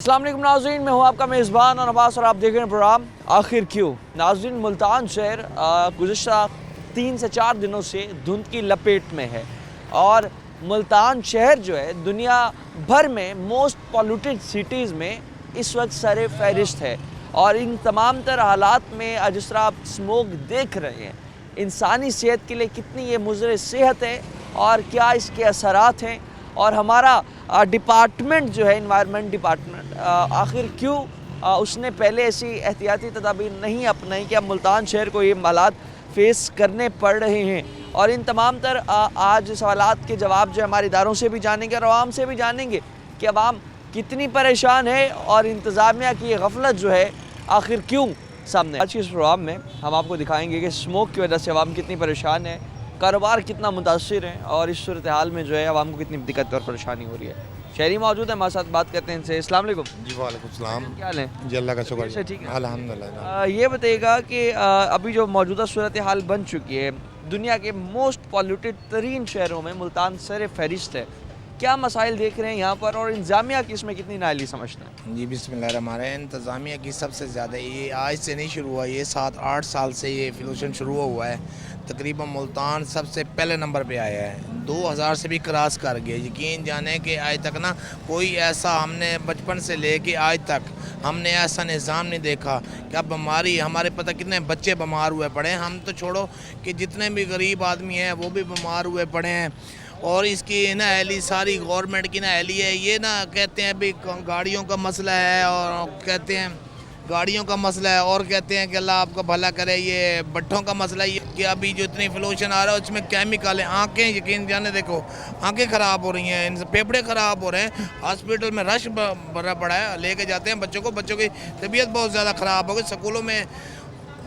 अस्सलाम वालेकुम नाज़रीन, मैं हूँ आपका मेज़बान और अब्बास और आप देख रहे हैं प्रोग्राम आखिर क्यों। नाज़रीन, मुल्तान शहर गुज़िश्ता 3 से 4 दिनों से धुंध की लपेट में है और मुल्तान शहर जो है दुनिया भर में मोस्ट पॉल्यूटेड सिटीज़ में इस वक्त सर फहरिस्त है। और इन तमाम तर हालात में जिस तरह आप स्मोक देख रहे हैं, इंसानी सेहत के लिए कितनी ये मुज़र सेहत है और क्या इसके असरात हैं, और हमारा डिपार्टमेंट जो है इन्वायरमेंट डिपार्टमेंट आखिर क्यों उसने पहले ऐसी एहतियाती तदाबीर नहीं अपनाई कि अब मुल्तान शहर को ये हालात फेस करने पड़ रहे हैं। और इन तमाम तर आज सवालात के जवाब जो हमारे इदारों से भी जानेंगे और आवाम से भी जानेंगे कि अवाम कितनी परेशान है और इंतज़ामिया की गफलत जो है आखिर क्यों सामने। आज के इस प्रोग्राम में हम आपको दिखाएंगे कि स्मोक की वजह से अवाम कितनी परेशान है, कारोबार कितना मुतासिर है और इस सूरत हाल में जो है आवाम को कितनी दिक्कत और परेशानी हो रही है। शहरी मौजूद है हमारे साथ, बात करते हैं इनसे। अस्सलाम वालेकुम। जी वालेकुम सलाम। क्या हाल है? जी अल्लाह का शुक्र से ठीक है अल्हम्दुलिल्लाह। ये बताइएगा कि अभी जो मौजूदा सूरत हाल बन चुकी है, दुनिया के मोस्ट पॉल्यूटेड तरीन शहरों में मुल्तान सर फहरिस्त है, क्या मसाइल देख रहे हैं यहाँ पर और इंतज़ामिया की इसमें कितनी नाअहली समझते हैं? जी बिस्मिल्लाहिर्रहमानिर्रहीम। इंतज़ामिया की सबसे ज़्यादा, ये आज से नहीं शुरू हुआ, ये 7-8 साल से ये पोल्यूशन शुरू हुआ है। तकरीबन मुल्तान सबसे पहले नंबर पे आया है, 2000 से भी क्रॉस कर गया। यकीन जाने कि आज तक ना कोई ऐसा, हमने बचपन से लेके आज तक हमने ऐसा निज़ाम नहीं देखा कि अब बीमारी, हमारे पता कितने बच्चे बीमार हुए पड़े हैं। हम तो छोड़ो कि जितने भी गरीब आदमी हैं वो भी बीमार हुए पड़े हैं। और इसकी नाअहली सारी गवर्नमेंट की नाअहली है। ये ना कहते हैं भी गाड़ियों का मसला है और कहते हैं गाड़ियों का मसला है और कहते हैं कि अल्लाह आपका भला करे। ये भट्टों का मसला है कि अभी जो इतनी पोल्यूशन आ रहा है उसमें केमिकल है। आँखें, यकीन जाने देखो, आँखें ख़राब हो रही हैं, इनसे फेफड़े ख़राब हो रहे हैं। हॉस्पिटल में रश भरा पड़ा है, लेके जाते हैं बच्चों को, बच्चों की तबीयत बहुत ज़्यादा ख़राब हो गई। स्कूलों में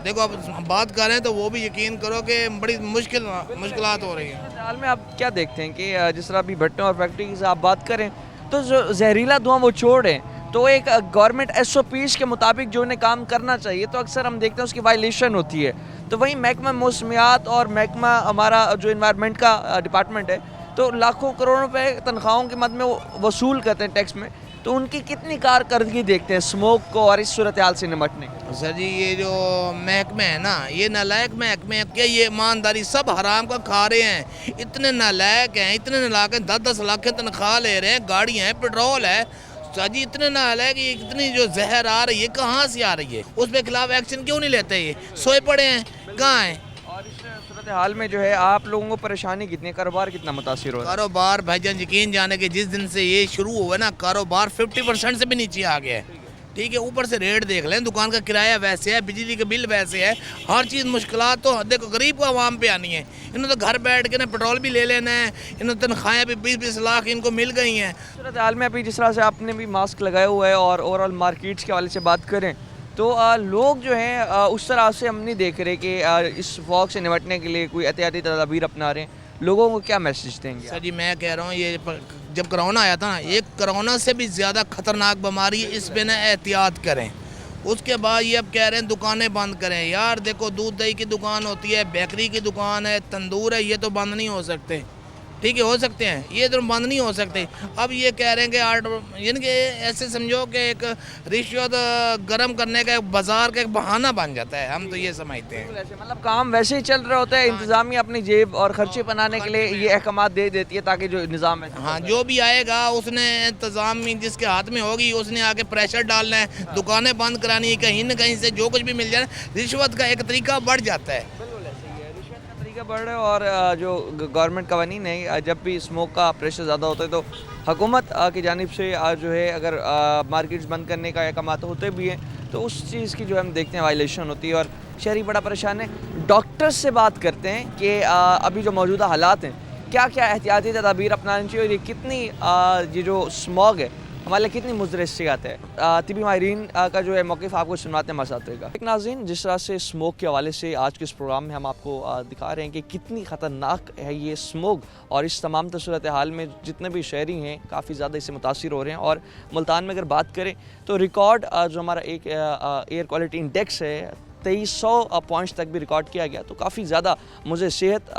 देखो अब बात कर रहे हैं तो वो भी यकीन करो कि बड़ी मुश्किलात हो रही हैं। हाल में आप क्या देखते हैं कि जिस तरह अभी भट्टों और फैक्ट्री की आप बात करें तो जो जहरीला धुआं वो छोड़ रहे हैं, तो एक गवर्नमेंट SOPs के मुताबिक जो उन्हें काम करना चाहिए, तो अक्सर हम देखते हैं उसकी वायलेशन होती है। तो वहीं महकमा मौसमियात और महकमा हमारा जो इन्वायरमेंट का डिपार्टमेंट है, तो लाखों करोड़ों रुपए तनख्वाहों के मद में वो वसूल करते हैं टैक्स में, तो उनकी कितनी कारकर्दगी देखते हैं स्मोक को और इस सूरत हाल से निपटने की? सर जी, ये जो महकमे है ना, ये नालायक महकमे है क्या? ये ईमानदारी सब हराम का खा रहे हैं। इतने नालायक हैं, इतने नालायक हैं, 10-10 लाख की तनख्वाह ले रहे हैं, गाड़ियाँ हैं, पेट्रोल है। सर जी इतने नालायक, ये इतनी जो जहर आ रही है कहाँ से आ रही है? उस पर खिलाफ एक्शन क्यों नहीं लेते? ये सोए पड़े हैं, कहाँ हैं? और इस सूरत हाल में जो है आप लोगों को परेशानी कितनी है, कारोबार कितना मुतासिर हो रहा है? कारोबार भाईजान यकीन जाने के जिस दिन से ये शुरू हुआ ना, कारोबार 50% से भी नीचे आ गया है। ठीक है, ऊपर से रेट देख लें, दुकान का किराया वैसे है, बिजली का बिल वैसे है, हर चीज़ मुश्किलात तो देखो गरीब को आवाम पे आनी है। इन्होंने तो घर बैठ के ना पेट्रोल भी ले लेना है, इन्होंने तनख्वाहें भी 20-20 लाख इनको मिल गई हैं। सूरत हाल में अभी जिस तरह से आपने भी मास्क लगाया हुआ है और ओवरऑल मार्केट्स के हवाले से बात करें तो लोग जो हैं उस तरह से हम नहीं देख रहे कि इस फॉग से निपटने के लिए कोई एहतियाती तदाबीर अपना रहे हैं। लोगों को क्या मैसेज देंगे? सर जी मैं कह रहा हूँ, ये जब कोरोना आया था ना, एक कोरोना से भी ज़्यादा ख़तरनाक बीमारी है, इस पे ना एहतियात करें। उसके बाद ये अब कह रहे हैं दुकानें बंद करें। यार देखो, दूध दही की दुकान होती है, बेकरी की दुकान है, तंदूर है, ये तो बंद नहीं हो सकते। ठीक है, हो सकते हैं, ये तो बंद नहीं हो सकते। अब ये कह रहे हैं कि यानी कि ऐसे समझो कि एक रिश्वत गर्म करने का एक बाजार का एक बहाना बन जाता है, हम तो ये समझते हैं। मतलब काम वैसे ही चल रहा होता है, इंतजामिया अपनी जेब और खर्चे बनाने के लिए ये अहकाम दे देती है ताकि जो निज़ाम है, हाँ, जो भी आएगा उसने इंतजाम जिसके हाथ में होगी उसने आके प्रेशर डालना है, दुकानें बंद करानी है, कहीं न कहीं से जो कुछ भी मिल जाए। रिश्वत का एक तरीका बढ़ जाता है, बढ़ रहे हैं। और जो गवर्नमेंट कवानीन है, जब भी स्मोक का प्रेशर ज़्यादा होता है तो हुकूमत की जानिब से जो है अगर मार्केट्स बंद करने का अहकाम होते भी हैं तो उस चीज़ की जो हम देखते हैं वायलेशन होती है और शहरी बड़ा परेशान है। डॉक्टर्स से बात करते हैं कि अभी जो मौजूदा हालात हैं, क्या क्या एहतियाती तदाबीर अपनानी चाहिए और ये कितनी ये जो स्मॉग है हमारे लिए कितनी मुज़र सेहत है। तिबी माहिरीन का जो है मौक़िफ़ आपको सुनाते हैं हमारे साथ रहेगा। एक नाज़रीन, जिस तरह से स्मोक के हवाले से आज के इस प्रोग्राम में हम आपको दिखा रहे हैं कि कितनी ख़तरनाक है ये स्मोक, और इस तमाम सूरत हाल में जितने भी शहरी हैं काफ़ी ज़्यादा इससे मुतासिर हो रहे हैं। और मुल्तान में अगर बात करें तो रिकॉर्ड जो हमारा एक एयर क्वालिटी इंडेक्स है 2300 पॉइंट्स तक भी रिकॉर्ड किया गया, तो काफ़ी ज़्यादा मुझे सेहत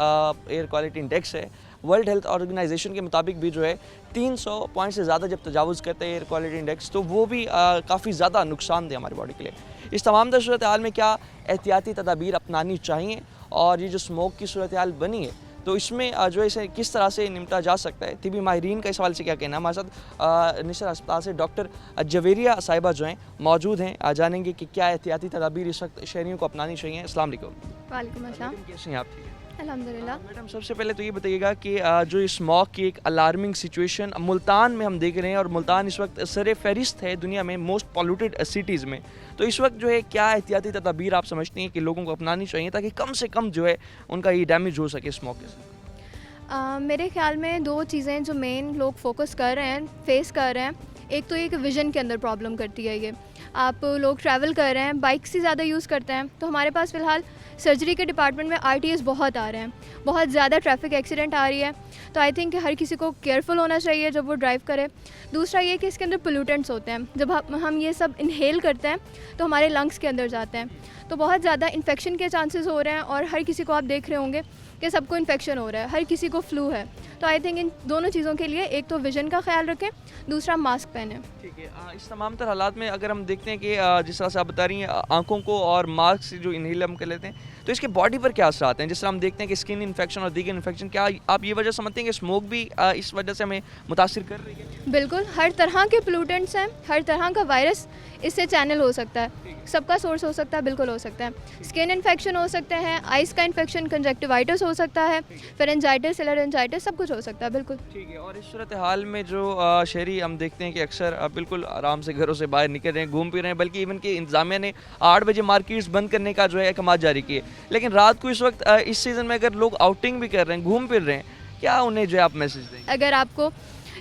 एयर क्वालिटी इंडेक्स है वर्ल्ड हेल्थ ऑर्गेनाइजेशन के मुताबिक भी जो है 300 पॉइंट से ज़्यादा जब तजावुज़ करते हैं एयर क्वालिटी इंडेक्स, तो वो भी काफ़ी ज़्यादा नुकसानदेह हमारी बॉडी के लिए। इस तमाम सूरत हाल में क्या एहतियाती तदाबीर अपनानी चाहिए, और ये जो स्मोक की सूरत हाल बनी है तो इसमें जो है इसे किस तरह से निपटा जा सकता है, तिबी माहिरीन का इस सवाल से क्या कहना है। हमारे साथ निशर अस्पताल से डॉक्टर जवेरिया साहिबा जो हैं मौजूद हैं, जानेंगे कि क्या एहतियाती तदाबीर इस वक्त शहरियों को अपनानी चाहिए। अस्सलाम वालेकुम। वालेकुम अस्सलाम। कैसे हैं आप? ठीक है अल्हम्दुलिल्लाह। मैडम, सबसे पहले तो ये बताइएगा कि जो ये स्मॉग की एक अलार्मिंग सिचुएशन मुल्तान में हम देख रहे हैं, और मुल्तान इस वक्त सर फहरिस्त है दुनिया में मोस्ट पॉल्यूटेड सिटीज़ में, तो इस वक्त जो है क्या एहतियाती तदाबीर आप समझती हैं कि लोगों को अपनानी चाहिए ताकि कम से कम जो है उनका ये डैमेज हो सके स्मॉग के साथ? मेरे ख्याल में दो चीज़ें जो मेन लोग फोकस कर रहे हैं, फेस कर रहे हैं, एक तो एक विज़न के अंदर प्रॉब्लम करती है ये। आप लोग ट्रैवल कर रहे हैं, बाइक से ज़्यादा यूज़ करते हैं, तो हमारे पास फ़िलहाल सर्जरी के डिपार्टमेंट में RTS बहुत आ रहे हैं, बहुत ज़्यादा ट्रैफिक एक्सीडेंट आ रही है, तो आई थिंक हर किसी को केयरफुल होना चाहिए जब वो ड्राइव करे। दूसरा ये कि इसके अंदर पोल्यूटेंट्स होते हैं, जब हम ये सब इनहेल करते हैं तो हमारे लंग्स के अंदर जाते हैं, तो बहुत ज़्यादा इन्फेक्शन के चांसेस हो रहे हैं, और हर किसी को आप देख रहे होंगे कि सबको इन्फेक्शन हो रहा है, हर किसी को फ्लू है। तो आई थिंक इन दोनों चीज़ों के लिए एक तो विज़न का ख्याल रखें, दूसरा मास्क पहनें। ठीक है, इस तमाम तर हालात में अगर हम देखते हैं कि जिस तरह से आप बता रही हैं आंखों को और मास्क से जो इनहेल हम कर लेते हैं, तो इसके बॉडी पर क्या असर आते हैं? जिस तरह हम देखते हैं कि स्किन इन्फेक्शन और दीगर इन्फेक्शन, क्या आप ये वजह समझते हैं कि स्मोक भी इस वजह से हमें मुतासिर कर रही है? बिल्कुल, हर तरह के पोल्यूटेंट्स हैं, हर तरह का वायरस इससे चैनल हो सकता है, सबका सोर्स हो सकता है, बिल्कुल हो सकता है। स्किन इन्फेक्शन हो सकते हैं, आइस का इन्फेक्शन, कंजक्टिवाइटिस हो सकता है, फेरेंजाइटिस, लेरिंजाइटिस, सब कुछ हो सकता है। बिल्कुल ठीक है, और इस सूरत हाल में जो शहरी हम देखते हैं कि अक्सर बिल्कुल आराम से घरों से बाहर निकल रहे हैं, घूम फिर रहे हैं, बल्कि इवन कि इंतजामिया ने 8 बजे मार्केट्स बंद करने का जो है अहकाम जारी किए, लेकिन रात को इस वक्त इस सीज़न में अगर लोग आउटिंग भी कर रहे हैं, घूम फिर रहे हैं, क्या उन्हें जो है आप मैसेज देंगे? अगर आपको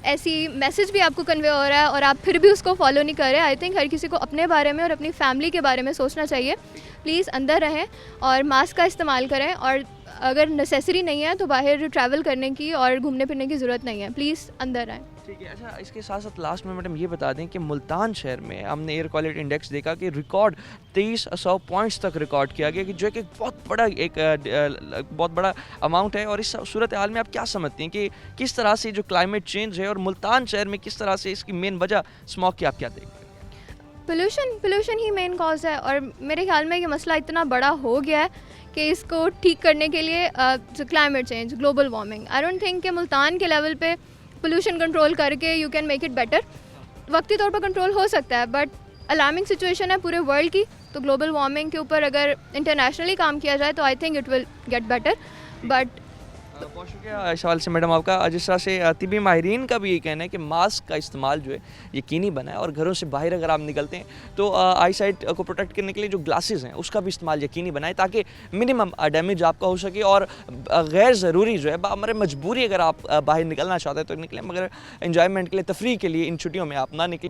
ऐसी मैसेज भी आपको कन्वे हो रहा है और आप फिर भी उसको फॉलो नहीं कर रहे, आई थिंक हर किसी को अपने बारे में और अपनी फैमिली के बारे में सोचना चाहिए। प्लीज़ अंदर रहें और मास्क का इस्तेमाल करें, और अगर नेसेसरी नहीं है तो बाहर ट्रैवल करने की और घूमने फिरने की ज़रूरत नहीं है, प्लीज़ अंदर आएँ। ठीक है, अच्छा इसके साथ साथ लास्ट में मैडम ये बता दें कि मुल्तान शहर में हमने एयर क्वालिटी इंडेक्स देखा कि रिकॉर्ड 2300 पॉइंट्स तक रिकॉर्ड किया गया, कि जो कि बहुत बड़ा अमाउंट है। और इस सूरत हाल में आप क्या समझती हैं कि किस तरह से जो क्लाइमेट चेंज है और मुल्तान शहर में किस तरह से इसकी मेन वजह स्मॉग की आप क्या देखते हैं? पोल्यूशन ही मेन कॉज है, और मेरे ख्याल में ये मसला इतना बड़ा हो गया है कि इसको ठीक करने के लिए climate change, global warming, I don't think कि मुल्तान के लेवल पे पोल्यूशन कंट्रोल करके you can make it better. वक्ती तौर पर कंट्रोल हो सकता है, बट अलार्मिंग सिचुएशन है पूरे वर्ल्ड की, तो ग्लोबल वार्मिंग के ऊपर अगर इंटरनेशनली काम किया जाए तो I think it will get better. But बहुत शुक्रिया इस सवाल से मैडम आपका। जिस तरह से तिबी माहिरीन का भी ये कहना है कि मास्क का इस्तेमाल जो है यकीनी बनाए, और घरों से बाहर अगर आप निकलते हैं तो आई साइट को प्रोटेक्ट करने के लिए जो ग्लासेस हैं उसका भी इस्तेमाल यकीनी बनाए, ताकि मिनिमम डैमेज आपका हो सके। और गैर ज़रूरी जो है हमारे मजबूरी अगर आप बाहर निकलना चाहते हैं तो निकलें, मगर इन्जॉयमेंट के लिए, तफरीह के लिए इन छुट्टियों में आप ना निकलें।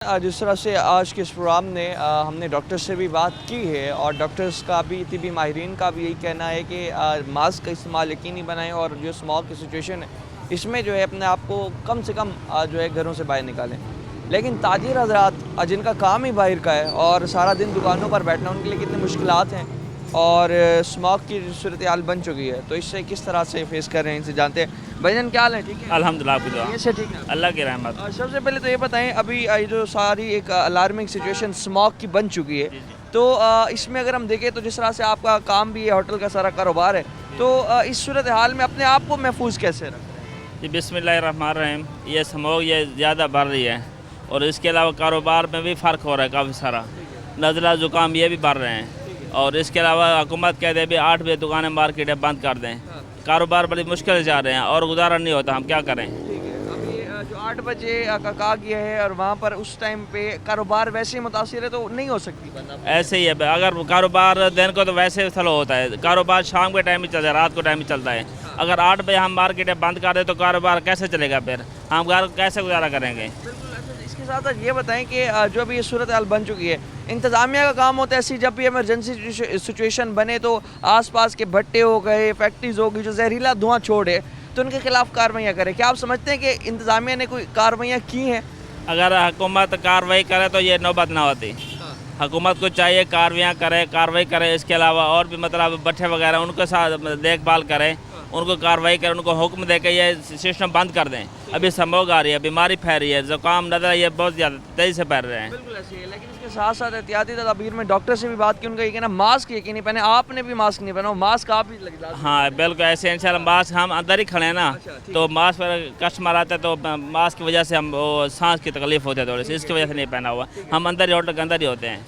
जिस तरह से आज के इस प्रोग्राम ने हमने डॉक्टर से भी बात की है, और डॉक्टर्स का भी, तिबी माहिरीन का भी यही कहना है कि मास्क का इस्तेमाल यकीनी बनाएं, और जो स्मॉग की सिचुएशन है इसमें जो है अपने आप को कम से कम जो है घरों से बाहर निकालें। लेकिन ताजिर हज़रात जिनका काम ही बाहर का है और सारा दिन दुकानों पर बैठना, उनके लिए कितनी मुश्किलात हैं, और स्मॉग की सूरत हाल बन चुकी है, तो इससे किस तरह से फेस कर रहे हैं इनसे जानते हैं। भाईजान क्या हाल है? ठीक है अल्हम्दुलिल्लाह, आपकी दुआ, ये से ठीक है, अल्लाह की रहमत। सबसे पहले तो ये बताएं, अभी ये जो सारी एक अलार्मिंग सिचुएशन स्मॉग की बन चुकी है, तो इसमें अगर हम देखें तो जिस तरह से आपका काम भी है, होटल का सारा कारोबार है, तो इस सूरत हाल में अपने आप को महफूज कैसे रखें? जी बिस्मिल्लाहिर्रहमानिर्रहीम। ये स्मोक ये ज़्यादा बढ़ रही है, और इसके अलावा कारोबार में भी फ़र्क हो रहा है काफ़ी सारा, नज़ला ज़ुकाम ये भी बढ़ रहे हैं, और इसके अलावा हुकूमत कहते हैं भी 8 बजे दुकानें मार्केटें बंद कर दें, कारोबार बड़ी मुश्किल से जा रहे हैं और गुजारा नहीं होता, हम क्या करें? ठीक है, अभी जो 8 बजे का कहा गया है, और वहाँ पर उस टाइम पे कारोबार वैसे ही मुतासिर है, तो नहीं हो सकती ऐसे ही है, अगर कारोबार दिन को तो वैसे स्लो होता है, कारोबार शाम के टाइम ही चलता है, रात को टाइम ही चलता है। अगर 8 बजे हम मार्केटें बंद कर दें तो कारोबार कैसे चलेगा? फिर हम घर कैसे गुजारा करेंगे? इसके साथ साथ ये बताएं कि जो भी ये सूरत हाल बन चुकी है, इंतज़ामिया का काम होता है ऐसी जब भी इमरजेंसी सिचुएशन बने तो आसपास के भट्टे हो गए, फैक्ट्रीज हो गई जो जहरीला धुआं छोड़े, तो उनके खिलाफ कार्रवाइयाँ करें। क्या आप समझते हैं कि इंतज़ामिया ने कोई कार्रवाइयाँ की हैं? अगर हुकूमत कार्रवाई करे तो ये नौबत ना होती, हुकूमत को चाहिए कार्रवाई करे, इसके अलावा और भी मतलब भट्ठे वगैरह उनके साथ देखभाल करें, उनको कार्रवाई करें, उनको हुक्म दे के ये सिस्टम बंद कर दें। अभी स्मोक आ रही है, बीमारी फैल रही है, ज़ुकाम नज़र ये बहुत ज़्यादा तेज़ी से फैल रहे हैं। बिल्कुल ऐसे ही है, लेकिन इसके साथ साथ एहतियाती तदाबीर में डॉक्टर से भी बात की, उनका ये कहना मास्क यकीनी पहने, आपने भी मास्क नहीं पहना, मास्क आप भी लगा। हाँ बिल्कुल ऐसे इंशाल्लाह, मास्क हम अंदर ही खड़े हैं ना, तो मास्क पर कस्टमर आते हैं तो मास्क की वजह से हम वो सांस की तकलीफ होती है थोड़ी सी, इसकी वजह से नहीं पहना हुआ। हम अंदर ही होटल के अंदर ही होते हैं।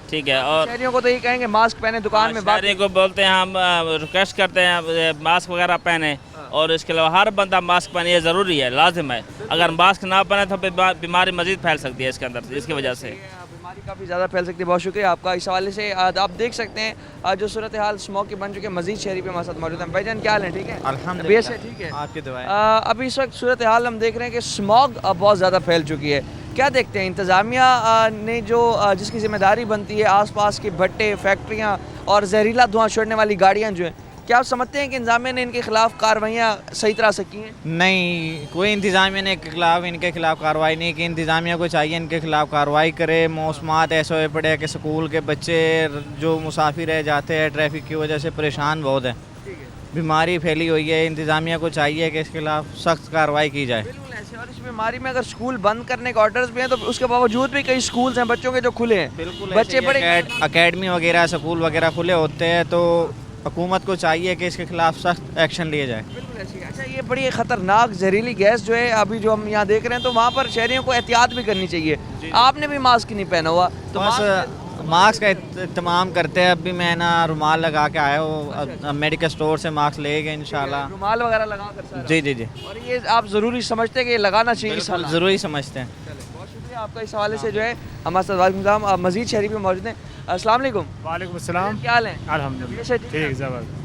ठीक है। और शहरियों को तो ये कहेंगे मास्क पहने, दुकान में शहरी को बोलते हैं, हम रिक्वेस्ट करते हैं मास्क वगैरह पहने, और इसके अलावा हर बंदा मास्क पहने, ये ज़रूरी है, लाजिम है। अगर मास्क ना पहने तो बीमारी मज़ीद फैल सकती है इसके अंदर से, इसकी वजह से बीमारी काफ़ी ज़्यादा फैल सकती है। बहुत शुक्रिया आपका। इस हवाले से आप देख सकते हैं जो सूरत हाल स्मोक की बन चुके हैं, मजीद शहरी पे हमारे साथ मौजूद हैं। भाईजान क्या हाल है? ठीक है अल्हम्दुलिल्लाह, से ठीक है, आपकी दुआएं। अभी इस वक्त सूरत हाल हम देख रहे हैं कि स्मॉग बहुत ज़्यादा फैल चुकी है। क्या देखते हैं इंतज़ामिया ने जो जिसकी ज़िम्मेदारी बनती है आसपास के भट्टे, फैक्ट्रियाँ और जहरीला धुआं छोड़ने वाली गाड़ियाँ जो हैं, क्या आप समझते हैं कि इंतज़ामिया ने इनके खिलाफ कार्रवाइयाँ सही तरह से की हैं? नहीं, कोई इंतज़ामिया ने इनके खिलाफ कार्रवाई नहीं की। इंतज़ामिया को चाहिए इनके खिलाफ कार्रवाई करे। मौसमात ऐसे हुए पड़े हैं कि स्कूल के बच्चे जो मुसाफिर रह जाते हैं ट्रैफिक की वजह से परेशान बहुत है, बीमारी फैली हुई है। इंतज़ामिया को चाहिए कि इसके खिलाफ सख्त कार्रवाई की जाए। बिल्कुल ऐसे। और इस बीमारी में अगर स्कूल बंद करने के ऑर्डर्स भी हैं तो उसके बावजूद भी कई स्कूल्स हैं बच्चों के जो खुले हैं, बिल्कुल बच्चे बड़े अकेडमी वगैरह स्कूल वगैरह खुले होते हैं, तो हुकूमत को चाहिए कि इसके खिलाफ सख्त एक्शन लिए जाए। बिल्कुल ऐसी। अच्छा, ये बड़ी ख़तरनाक जहरीली गैस जो है अभी जो हम यहाँ देख रहे हैं, तो वहाँ पर शहरियों को एहतियात भी करनी चाहिए। आपने भी मास्क नहीं पहना हुआ तो बस मास्क का इत्माम करते हैं। अभी मैं ना रुमाल लगा के आया हूँ, मेडिकल स्टोर से मास्क लेके इंशाल्लाह। रुमाल वगैरह लगा कर सारा। जी। और ये आप ज़रूरी समझते हैं कि ये लगाना चाहिए इस हालत में? ज़रूरी समझते हैं। बहुत शुक्रिया आपका। इस हवाले से जो है हमारे साथ वालेकुम सलाम, मज़ीद शहरी भी मौजूद हैं। अस्सलाम वालेकुम। वालेकुम अस्सलाम। क्या हाल है? अल्हम्दुलिल्लाह ठीक ज़बरदस्त।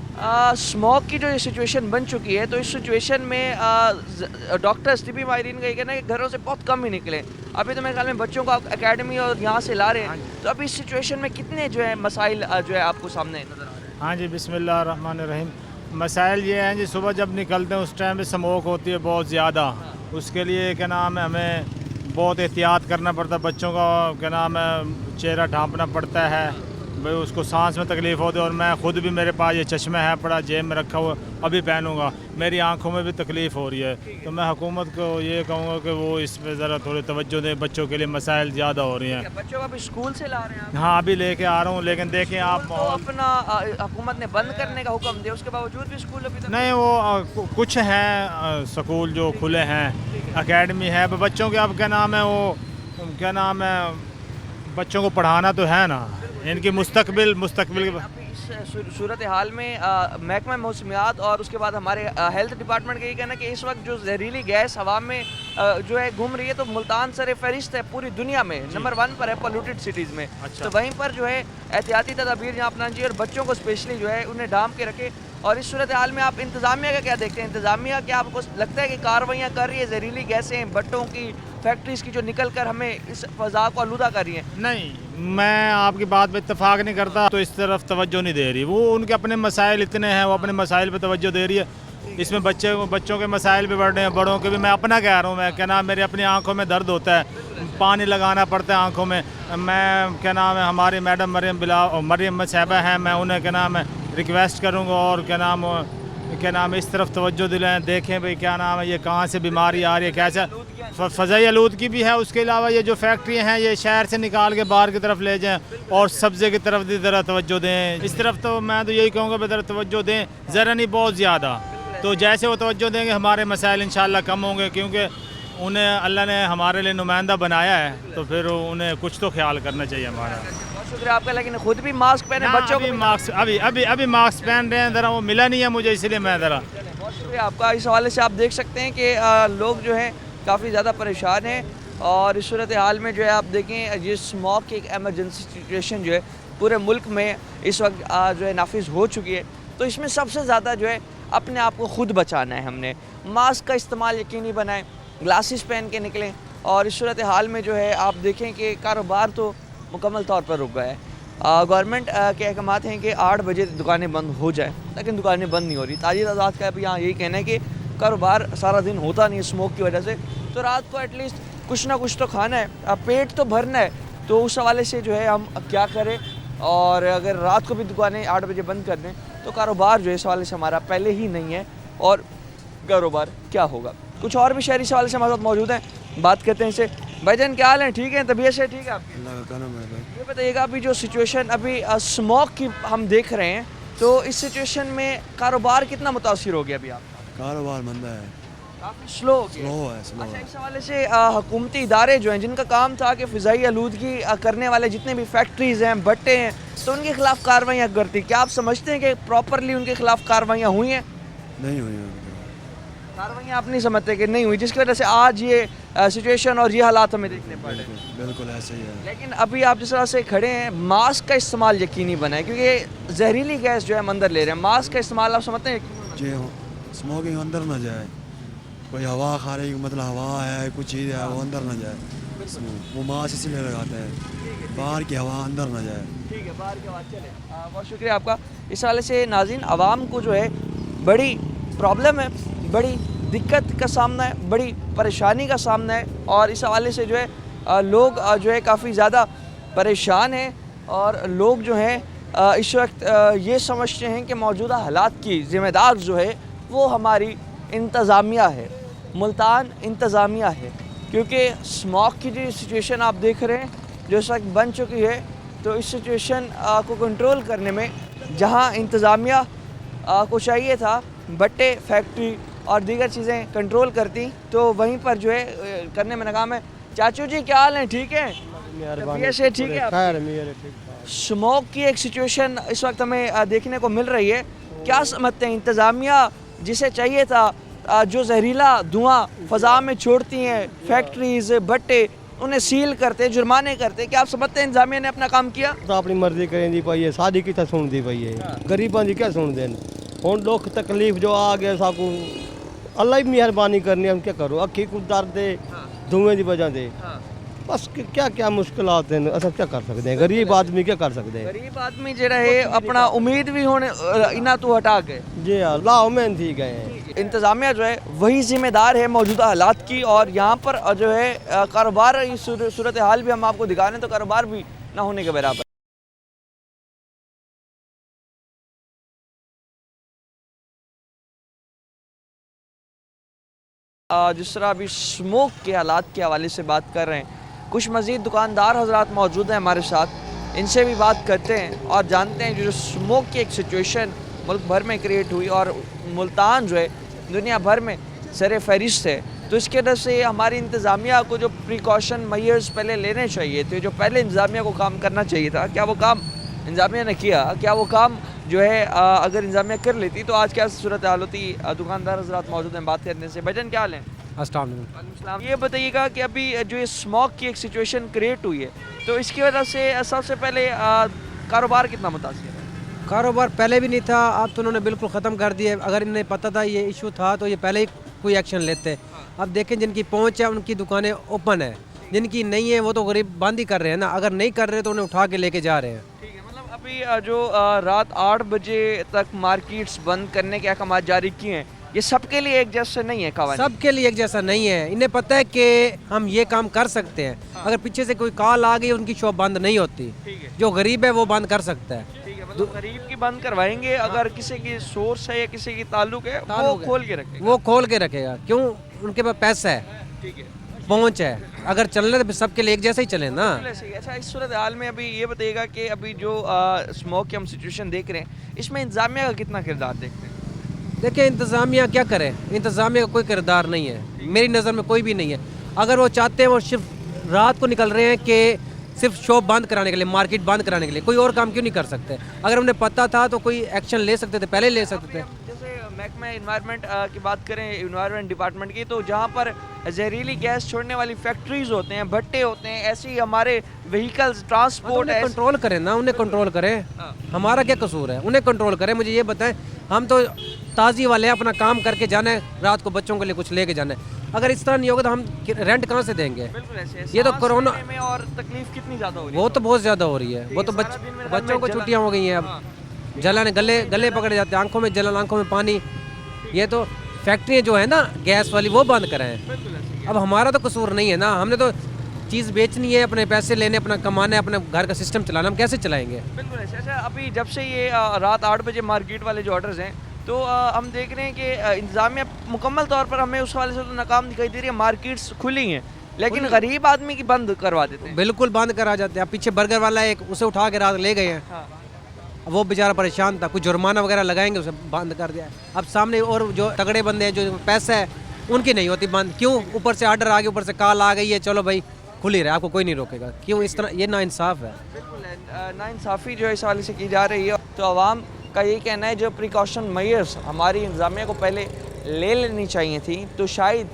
स्मोक की जो ये सिचुएशन बन चुकी है, तो इस सिचुएशन में डॉक्टर्स टिबी माहिरीन का ये कहना है कि घरों से बहुत कम ही निकले। अभी तो मेरे ख्याल में बच्चों को आप एकेडमी और यहाँ से ला रहे हैं, तो अभी इस सिचुएशन में कितने जो है मसाइल जो है आपको सामने नज़र आ रहे हैं? हाँ जी, बिस्मिल्लाह रहमान रहीम। मसाइल ये हैं जी, सुबह जब निकलते हैं उस टाइम पे स्मोक होती है बहुत ज़्यादा। उसके लिए क्या नाम है, हमें बहुत एहतियात करना पड़ता है। बच्चों का क्या नाम है, चेहरा ढांपना पड़ता है, भाई उसको सांस में तकलीफ़ होती है। और मैं ख़ुद भी, मेरे पास ये चश्मा है पड़ा जेब में रखा हुआ, अभी पहनूंगा, मेरी आंखों में भी तकलीफ़ हो रही है। तो मैं हुकूमत को ये कहूँगा कि वो इस पर ज़रा थोड़ी तवज्जो दें, बच्चों के लिए मसाइल ज़्यादा हो रही हैं। बच्चों को अभी स्कूल से ला रहे हैं आप? हाँ अभी लेके आ रहा हूँ, लेकिन देखें आप तो अपना हुकूमत ने बंद करने का हुक्म दिया, उसके बावजूद भी स्कूल अभी तक नहीं, वो कुछ हैं स्कूल जो खुले हैं, एकेडमी है बच्चों के। अब क्या नाम है, वो क्या नाम है, बच्चों को पढ़ाना तो है ना, इनकी मुस्तकबिल सूरत हाल में महकमा मौसमियात और उसके बाद हमारे हेल्थ डिपार्टमेंट का ये कहना है कि इस वक्त जो जहरीली गैस हवा में जो है घूम रही है, तो मुल्तान सर फहरिस्त है पूरी दुनिया में, नंबर 1 पर है पोल्यूटेड सिटीज़ में। तो वहीं पर जो है एहतियाती तदाबीर यहाँ अपनानी चाहिए और बच्चों को स्पेशली जो है उन्हें ढांप के रखे। और इस सूरत हाल में आप इंतज़ामिया का क्या देखते हैं? इंतज़ामिया क्या आपको लगता है कि कार्रवाइयाँ कर रही है जहरीली गैसें भट्टों की, फैक्ट्रीज़ की जो निकल कर हमें इस फ़ज़ा को आलूदा कर रही हैं? नहीं, मैं आपकी बात पे इत्तेफाक नहीं करता, तो इस तरफ तवज्जो नहीं दे रही। वो उनके अपने मसाइल इतने हैं, वो अपने मसाइल पे तवज्जो दे रही है। इसमें बच्चों के मसाइल भी बढ़ रहे हैं, बड़ों के भी। मैं अपना कह रहा हूँ, मैं क्या नाम, मेरी अपनी आंखों में दर्द होता है, पानी लगाना पड़ता है आंखों में। मैं क्या नाम है, हमारी मैडम मरियम साहबा हैं, मैं उन्हें क्या नाम है रिक्वेस्ट करूँगा और क्या नाम इस तरफ तवज्जो दिलाएं, देखें भाई क्या नाम है, ये कहाँ से बीमारी आ रही है, कैसा फ़ज़ाई आलूदगी भी है। उसके अलावा ये जो फैक्ट्री हैं, ये शहर से निकाल के बाहर की तरफ ले जाएं और सब्ज़े की तरफ ज़रा तवज्जो दें। इस तरफ तो मैं तो यही कहूँगा ज़रा तवज्जो दें, ज़रा नहीं बहुत ज़्यादा। तो जैसे वो तवज्जो देंगे हमारे मसाइल इंशाल्लाह कम होंगे, क्योंकि उन्हें अल्लाह ने हमारे लिए नुमाइंदा बनाया है, तो फिर उन्हें कुछ तो ख्याल करना चाहिए हमारा। बहुत शुक्रिया आपका। लेकिन खुद भी मास्क पहने, बच्चों को मास्क अभी मास्क पहन रहे हैं, ज़रा वो मिला नहीं है मुझे, इसलिए मैं ज़रा। बहुत शुक्रिया आपका। इस हवाले से आप देख सकते हैं कि लोग जो हैं काफ़ी ज़्यादा परेशान हैं। और इस सूरत हाल में जो है आप देखें, ये स्मॉक की एक एमरजेंसी सिचुएशन जो है पूरे मुल्क में इस वक्त जो है नाफिज हो चुकी है। तो इसमें सबसे ज़्यादा जो है अपने आप को खुद बचाना है। हमने मास्क का इस्तेमाल यकीनी बनाएं, ग्लासेस पहन के निकलें। और इस सूरत हाल में जो है आप देखें कि कारोबार तो मुकम्मल तौर पर रुक गया है। गवर्नमेंट के अहकामात हैं कि 8 बजे दुकानें बंद हो जाए, लेकिन दुकानें बंद नहीं हो रही। ताजी तादाद का भी यहाँ यही कहना है कि कारोबार सारा दिन होता नहीं है स्मोक की वजह से। तो रात को एटलीस्ट कुछ ना कुछ तो खाना है, पेट तो भरना है, تو اس حوالے سے جو ہے ہم کیا کریں, اور اگر رات کو بھی دکانیں 8 بجے بند کر دیں تو کاروبار جو ہے اس حوالے سے ہمارا پہلے ہی نہیں ہے, اور کاروبار کیا ہوگا. کچھ اور بھی شہری اس حوالے سے ہمارے ساتھ موجود ہیں, بات کرتے ہیں ان سے. بھائی جان کیا حال ہیں, ٹھیک ہیں, طبیعت سے ٹھیک ہے آپ کی؟ اللہ کا کرم ہے بھائی. یہ بتائیے گا ابھی جو سچویشن ابھی اسموک کی ہم دیکھ رہے ہیں, تو اس سچویشن میں کاروبار کتنا متاثر ہو گیا ابھی آپ کا؟ کاروبار مندہ ہے, کافی سلو ہو گیا. سلو ہے, سلو اچھا, ہے. اس حوالے سے حکومتی ادارے جو ہیں جن کا کام تھا کہ فضائی آلودگی کرنے والے جتنے بھی فیکٹریز ہیں, بٹے ہیں, تو ان کے خلاف کارروائیاں کرتی, کیا آپ سمجھتے ہیں کہ پراپرلی ان کے خلاف کارروائیاں ہوئی ہیں؟ نہیں ہوئی ہیں. کارروائیاں آپ نہیں سمجھتے کہ نہیں ہوئی, جس کی وجہ سے آج یہ سچویشن اور یہ حالات ہمیں دیکھنے پڑ رہے ہیں؟ بالکل ایسے ہی ہے. لیکن ابھی آپ جس طرح سے کھڑے ہیں, ماسک کا استعمال یقینی بنائیں, کیونکہ زہریلی گیس جو ہے ہم اندر لے رہے ہیں. ماسک کا استعمال آپ سمجھتے ہیں جی اسموکنگ اندر نہ جائے, کوئی ہوا کھا رہی, مطلب ہوا ہے, کچھ چیز ہے, وہ اندر نہ جائے. وہ ماسک اسی لیے لگاتے ہیں, باہر کی ہوا اندر نہ جائے. ٹھیک ہے, باہر کی بات چلے. بہت شکریہ آپ کا. اس حوالے سے ناظرین, عوام کو جو ہے بڑی پرابلم ہے, بڑی دقت کا سامنا ہے, بڑی پریشانی کا سامنا ہے, اور اس حوالے سے جو ہے لوگ جو ہے کافی زیادہ پریشان ہیں, اور لوگ جو ہیں اس وقت یہ سمجھتے ہیں کہ موجودہ حالات کی ذمہ دار جو ہے وہ ہماری انتظامیہ ہے, ملتان انتظامیہ ہے. کیونکہ اسموک کی جو سچویشن آپ دیکھ رہے ہیں جو اس وقت بن چکی ہے, تو اس سچویشن کو کنٹرول کرنے میں جہاں انتظامیہ کو چاہیے تھا بٹے فیکٹری اور دیگر چیزیں کنٹرول کرتی, تو وہیں پر جو ہے کرنے میں ناکام ہے. چاچو جی کیا حال ہیں, ٹھیک ہیں, طبیعت سے ٹھیک ہے آپ؟ اسموک کی ایک سچویشن اس وقت ہمیں دیکھنے کو مل رہی ہے, کیا سمجھتے ہیں انتظامیہ جسے چاہیے تھا جو زہریلا دھواں فضا میں چھوڑتی ہیں فیکٹریز, بٹے, انہیں سیل کرتے, جرمانے کرتے, کیا آپ سمجھتے ہیں انتظامیہ نے اپنا کام کیا؟ تو اپنی مرضی کریں دی پئی ہے, ساری کتنا سن دی پئی ہے, غریباں دی کیا سن دین. ہن دکھ تکلیف جو آ گیا ساکو اللہ ہی مہربانی کرنی, ہم کیا کرو, اکھی کو درد ہے دھوئیں دی وجہ دے, بس کیا کیا مشکلات ہیں, اصل کیا کر سکتے ہیں, غریب آدمی کیا کر سکتے ہیں. غریب آدمی جڑا ہے اپنا امید بھی ہونے انہاں تو ہٹا گئے. جی ہاں, لا امید تھی گئے ہیں. انتظامیہ جو ہے وہی ذمہ دار ہے موجودہ حالات کی, اور یہاں پر جو ہے کاروبار صورتحال بھی ہم آپ کو دکھا رہے ہیں, تو کاروبار بھی نہ ہونے کے برابر. جس طرح ابھی اسموک کے حالات کے حوالے سے بات کر رہے ہیں, کچھ مزید دکاندار حضرات موجود ہیں ہمارے ساتھ, ان سے بھی بات کرتے ہیں اور جانتے ہیں جو اسموک کی ایک سچویشن ملک بھر میں کریٹ ہوئی, اور ملتان جو ہے دنیا بھر میں سر فہرست ہے, تو اس کی وجہ سے ہماری انتظامیہ کو جو پریکاشن میئرز پہلے لینے چاہیے تھے, جو پہلے انتظامیہ کو کام کرنا چاہیے تھا, کیا وہ کام انتظامیہ نے کیا؟ کیا وہ کام جو ہے اگر انتظامیہ کر لیتی تو آج کیا صورتحال ہوتی؟ دکاندار حضرات موجود ہیں بات کرنے سے. بھائی جان کیا حال ہیں؟ السلام علیکم. وعلیکم السلام. یہ بتائیے گا کہ ابھی جو اسموک کی ایک سچویشن کریٹ ہوئی ہے, تو اس کی وجہ سے سب سے پہلے کاروبار کتنا متاثر ہے؟ کاروبار پہلے بھی نہیں تھا, اب تو انہوں نے بالکل ختم کر دیا. اگر انہیں پتہ تھا یہ ایشو تھا تو یہ پہلے ہی کوئی ایکشن لیتے. اب دیکھیں جن کی پہنچ ہے ان کی دکانیں اوپن ہے, جن کی نہیں ہے وہ تو غریب بند ہی کر رہے ہیں نا, اگر نہیں کر رہے تو انہیں اٹھا کے لے کے جا رہے ہیں. ٹھیک ہے, مطلب ابھی جو رات 8 بجے تک مارکیٹس بند کرنے کے احکامات جاری کیے ہیں, یہ سب کے لیے ایک جیسا نہیں ہے قوانین؟ سب کے لیے ایک جیسا نہیں ہے. انہیں پتہ ہے کہ ہم یہ کام کر سکتے ہیں, اگر پیچھے سے کوئی کال آ گئی ان کی شاپ بند نہیں ہوتی. جو غریب ہے وہ بند کر سکتا ہے. ٹھیک ہے, مطلب غریب کی بند کروائیں گے, اگر کسی کی سورس ہے یا کسی کی تعلق ہے وہ کھول کے رکھے گا. وہ کھول کے رکھے گا, کیوں؟ ان کے پاس پیسہ ہے, ٹھیک ہے, پہنچ ہے. اگر چل رہے تو سب کے لیے ایک جیسا ہی چلے نا. اچھا, اس صورتحال میں ابھی یہ بتائیے گا کہ ابھی جو اسموک کی ہم سچویشن دیکھ رہے ہیں, اس میں انتظامیہ کا کتنا کردار دیکھتے ہیں؟ دیکھیں انتظامیہ کیا کرے, انتظامیہ کا کوئی کردار نہیں ہے میری نظر میں, کوئی بھی نہیں ہے. اگر وہ چاہتے ہیں وہ صرف رات کو نکل رہے ہیں کہ صرف شاپ بند کرانے کے لیے, مارکیٹ بند کرانے کے لیے, کوئی اور کام کیوں نہیں کر سکتے؟ اگر انہیں پتہ تھا تو کوئی ایکشن لے سکتے تھے, پہلے لے سکتے تھے. جیسے محکمہ انوائرمنٹ کی بات کریں, انوائرمنٹ ڈپارٹمنٹ کی, تو جہاں پر زہریلی گیس چھوڑنے والی فیکٹریز ہوتے ہیں, بھٹے ہوتے ہیں, ایسی ہمارے وہیکلز ٹرانسپورٹ کنٹرول کریں نا, انہیں کنٹرول کریں. ہمارا کیا قصور ہے, انہیں کنٹرول کریں. مجھے یہ بتائیں, ہم تو تازی والے ہیں, اپنا کام کر کے جانا ہے, رات کو بچوں کے لیے کچھ لے کے جانا ہے. اگر اس طرح نہیں ہوگا تو ہم رینٹ کہاں سے دیں گے؟ یہ تو کورونا میں اور تکلیف کتنی زیادہ ہو رہی ہے, وہ تو بہت زیادہ ہو رہی ہے. وہ تو بچوں کو چھٹیاں ہو گئی ہیں, اب جلن گلے پکڑے جاتے ہیں, آنکھوں میں جلن, آنکھوں میں پانی. یہ تو فیکٹریاں جو ہے نا گیس والی وہ بند کریں. اب ہمارا تو قصور نہیں ہے نا, ہم نے تو चीज़ बेचनी है, अपने पैसे लेने, अपना कमाना है, अपने घर का सिस्टम चलाना, हम कैसे चलाएंगे? बिल्कुल ऐसे। अच्छा, अभी जब से ये रात 8 बजे मार्केट वाले जो ऑर्डर्स हैं, तो हम देख रहे हैं कि इंतज़ामिया मुकम्मल तौर पर हमें उस वाले से तो नाकाम दिखाई दे रही है। मार्केट्स खुली हैं लेकिन गरीब आदमी की बंद करवा देते हैं। बिल्कुल बंद करा जाते हैं। अब पीछे बर्गर वाला है, उसे उठा के रात ले गए हैं। हाँ। वो बेचारा परेशान था, कुछ जुर्माना वगैरह लगाएंगे, उसे बंद कर दिया। अब सामने और जो तगड़े बंदे हैं, जो पैसा है, उनकी नहीं होती बंद। क्यों? ऊपर से आर्डर आ गया, ऊपर से कॉल आ गई है, चलो भाई खुली रहे, आपको कोई नहीं रोकेगा। क्यों इस तरह? ये नाइंसाफ़ है। बिल्कुल नाइंसाफ़ी जो है इस वाले से की जा रही है। तो आवाम का यही कहना है जो प्रिकॉशन मेजर्स हमारी इंतज़ामिया को पहले ले लेनी चाहिए थी, तो शायद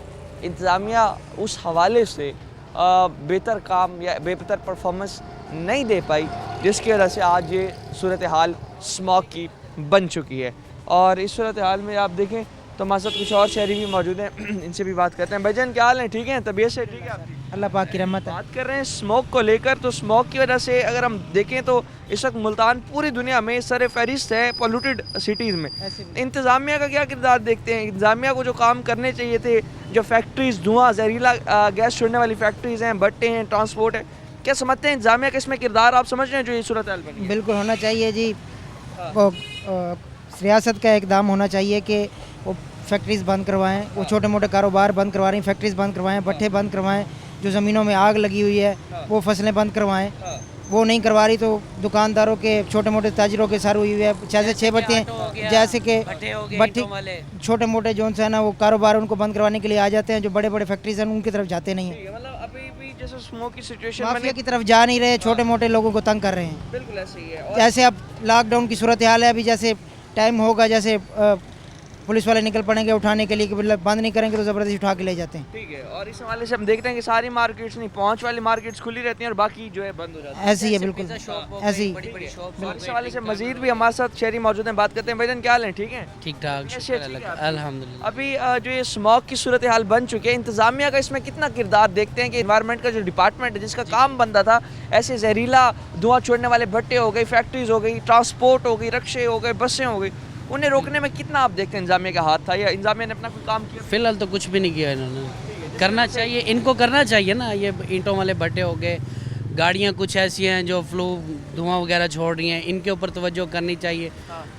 इंतज़ामिया उस हवाले से बेहतर काम या बेहतर परफॉर्मेंस नहीं दे पाई, जिसकी वजह से आज ये सूरत हाल स्मॉग की बन चुकी है। और इस सूरत हाल में आप देखें तो हमारे साथ कुछ और शहरी भी मौजूद हैं, इनसे भी बात करते हैं। भाईजान क्या हाल है? ठीक है? तबीयत से ठीक है आपकी? अल्लाह पाक की रहमत है। बात कर रहे हैं स्मोक को लेकर, तो स्मोक की वजह से अगर हम देखें तो इस वक्त मुल्तान पूरी दुनिया में सर फहरिस्त है पोल्यूटेड सिटीज़ में। इंतज़ामिया का क्या किरदार देखते हैं? इंतज़ामिया को जो काम करने चाहिए थे, जो फैक्ट्रीज़ धुआं जहरीला गैस छोड़ने वाली फैक्ट्रीज़ हैं, भट्टे हैं, ट्रांसपोर्ट है, क्या समझते हैं इंतज़ामिया का इसमें किरदार आप समझ रहे हैं जो ये सूरत हाल बनी है? बिल्कुल होना चाहिए जी। वो रियासत का इकदाम होना चाहिए कि वो फैक्ट्रीज़ बंद करवाएं, वो छोटे मोटे कारोबार बंद करवा रही हैं, फैक्ट्रीज़ बंद करवाएं, भट्टे बंद करवाएं, जो ज़मीनों में आग लगी हुई है वो फसलें बंद करवाएं। वो नहीं करवा रही तो दुकानदारों के, छोटे मोटे ताजिरों के सर हुई हुई है। जैसे 6 बच्चे हैं, जैसे कि भट्टी छोटे मोटे जो है ना, वो कारोबार उनको बंद करवाने के लिए आ जाते हैं। जो बड़े बड़े फैक्ट्रीज हैं उनकी तरफ जाते नहीं हैं, मतलब अभी भी जैसे स्मोक की सिचुएशन माफिया की तरफ जा नहीं रहे, छोटे मोटे लोगों को तंग कर रहे हैं। बिल्कुल ऐसे ही है। जैसे अब लॉकडाउन की सूरत हाल है, अभी जैसे टाइम होगा, जैसे पुलिस वाले निकल पड़ेंगे उठाने के लिए कि बंद नहीं करेंगे तो ज़बरदस्ती उठा के ले जाते हैं। ठीक है। और इस हवाले से हम देखते हैं कि सारी मार्केट्स नहीं, पहुंच वाली मार्केट्स खुली रहती हैं और बाकी जो है बंद हो जाती है। ऐसे ही है, बिल्कुल ऐसे ही। और इस हवाले से मजीद भी हमारे साथ शहरी मौजूद हैं, बात करते हैं। भाईजान क्या हाल है? ठीक है? ठीक ठाक, अल्हम्दुलिल्लाह। अभी जो ये स्मॉग की सूरत हाल बन चुकी है, इंतज़ामिया का इसमें कितना किरदार देखते हैं कि एनवायरनमेंट का जो डिपार्टमेंट है, जिसका काम बनता था ऐसे जहरीला धुआं छोड़ने वाले भट्टे हो गई, फैक्ट्रीज हो गई, ट्रांसपोर्ट हो गई, रिक्शे हो गए, बसें हो गई, उन्हें रोकने में कितना आप देखते हैं इंतज़ामिया का हाथ था या इंतज़ामिया ने अपना कोई काम किया? फ़िलहाल तो कुछ भी नहीं किया इन्होंने। करना चाहिए, इनको करना चाहिए ना। ये ईंटों वाले भट्टे हो गए, गाड़ियाँ कुछ ऐसी हैं जो फ्लू धुआं वगैरह छोड़ रही हैं, इनके ऊपर तवज्जो करनी चाहिए।